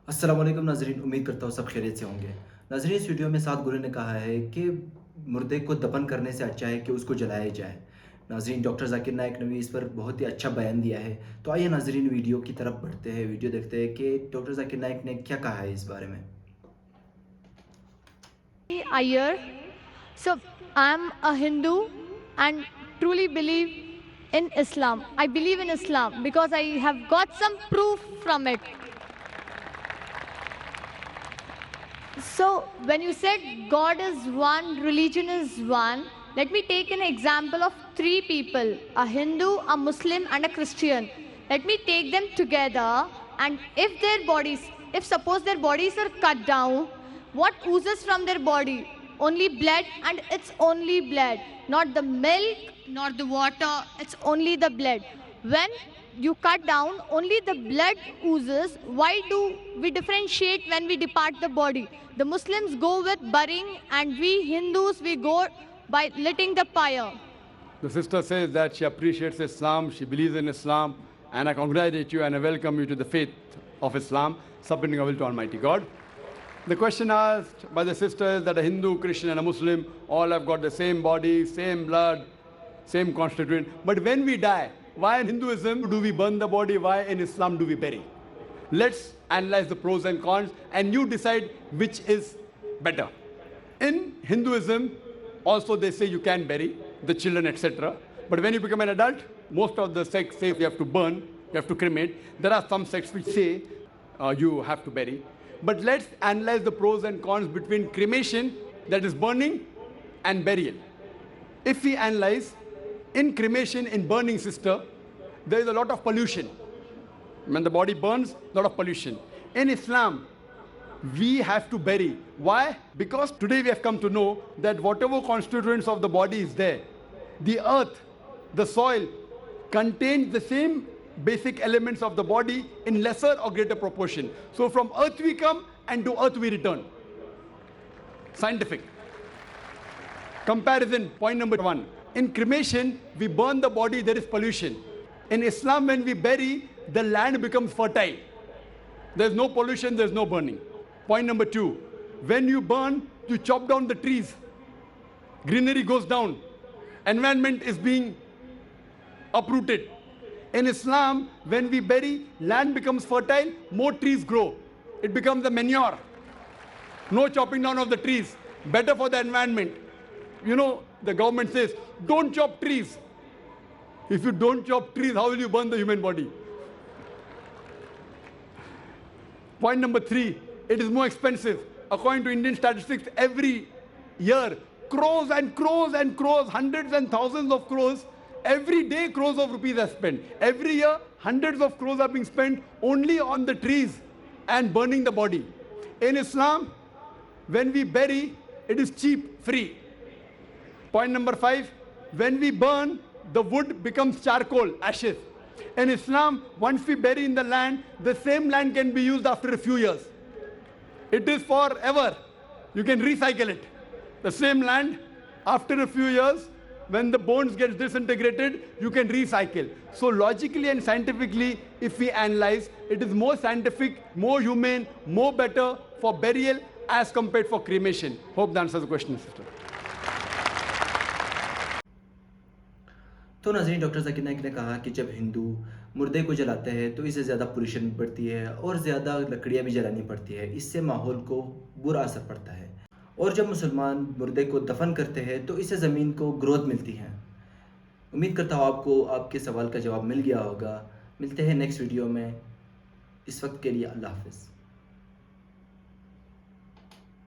अस्सलाम वालेकुम नाज़रीन, उम्मीद करता हूँ सब खैरियत से होंगे। नाज़रीन, इस वीडियो में साद गुरु ने कहा है कि मुर्दे को दफ़न करने से अच्छा है कि उसको जलाया जाए। नाज़रीन, डॉक्टर ज़ाकिर नाइक ने भी इस पर बहुत ही अच्छा बयान दिया है। तो आइए नाज़रीन, वीडियो की तरफ बढ़ते हैं, वीडियो देखते हैं कि डॉक्टर ज़ाकिर नाइक ने क्या कहा है इस बारे में। Iyer. So I'm a Hindu and truly believe in Islam. I believe in Islam because I have got some proof from it. So when you said God is one, religion is one, let me take an example of three people, a Hindu, a Muslim and a Christian. Let me take them together and if suppose their bodies are cut down, what oozes from their body? Only blood, and it's only blood, not the milk, not the water, it's only the blood. When you cut down, only the blood oozes. Why do we differentiate when we depart the body? The Muslims go with burying, and we Hindus, we go by lighting the fire. The sister says that she appreciates Islam, she believes in Islam, and I congratulate you and I welcome you to the faith of Islam, submitting our will to Almighty God. The question asked by the sister is that a Hindu, Christian, and a Muslim all have got the same body, same blood, same constituent. But when we die, why in Hinduism do we burn the body? Why in Islam do we bury? Let's analyze the pros and cons, and you decide which is better. In Hinduism, also they say you can bury the children, etc. But when you become an adult, most of the sects say you have to burn, you have to cremate. There are some sects which say you have to bury. But let's analyze the pros and cons between cremation, that is burning, and burial. If we analyze, in cremation, in burning, sister, there is a lot of pollution. When the body burns, a lot of pollution. In Islam, we have to bury. Why? Because today we have come to know that whatever constituents of the body is there, the earth, the soil, contains the same basic elements of the body in lesser or greater proportion. So from earth we come and to earth we return. Scientific. Comparison, point number one. In cremation, we burn the body, there is pollution. In Islam, when we bury, the land becomes fertile. There's no pollution, there's no burning. Point number two, when you burn, you chop down the trees. Greenery goes down. Environment is being uprooted. In Islam, when we bury, land becomes fertile, more trees grow. It becomes a manure. No chopping down of the trees. Better for the environment. You know, the government says, don't chop trees. If you don't chop trees, how will you burn the human body? Point number three, it is more expensive. According to Indian statistics, every year, crores and crores and crores, hundreds and thousands of crores, every day crores of rupees are spent. Every year, hundreds of crores are being spent only on the trees and burning the body. In Islam, when we bury, it is cheap, free. Point number five, when we burn, the wood becomes charcoal, ashes. In Islam, once we bury in the land, the same land can be used after a few years. It is forever. You can recycle it. The same land, after a few years, when the bones get disintegrated, you can recycle. So logically and scientifically, if we analyze, it is more scientific, more humane, more better for burial as compared for cremation. Hope that answers the question, sister. तो नाज़रीन, doctor Zakir Naik ने कहा कि जब हिंदू मुर्दे को जलाते हैं तो इससे ज़्यादा पोल्यूशन बढ़ती है और ज़्यादा लकड़ियाँ भी जलानी पड़ती है। इससे माहौल को बुरा असर पड़ता है। और जब मुसलमान मुर्दे को दफन करते हैं तो इससे ज़मीन को ग्रोथ मिलती है। उम्मीद करता हूँ आपको आपके सवाल का जवाब मिल गया होगा। मिलते हैं नेक्स्ट वीडियो में। इस वक्त के लिए अल्लाह हाफ़िज़।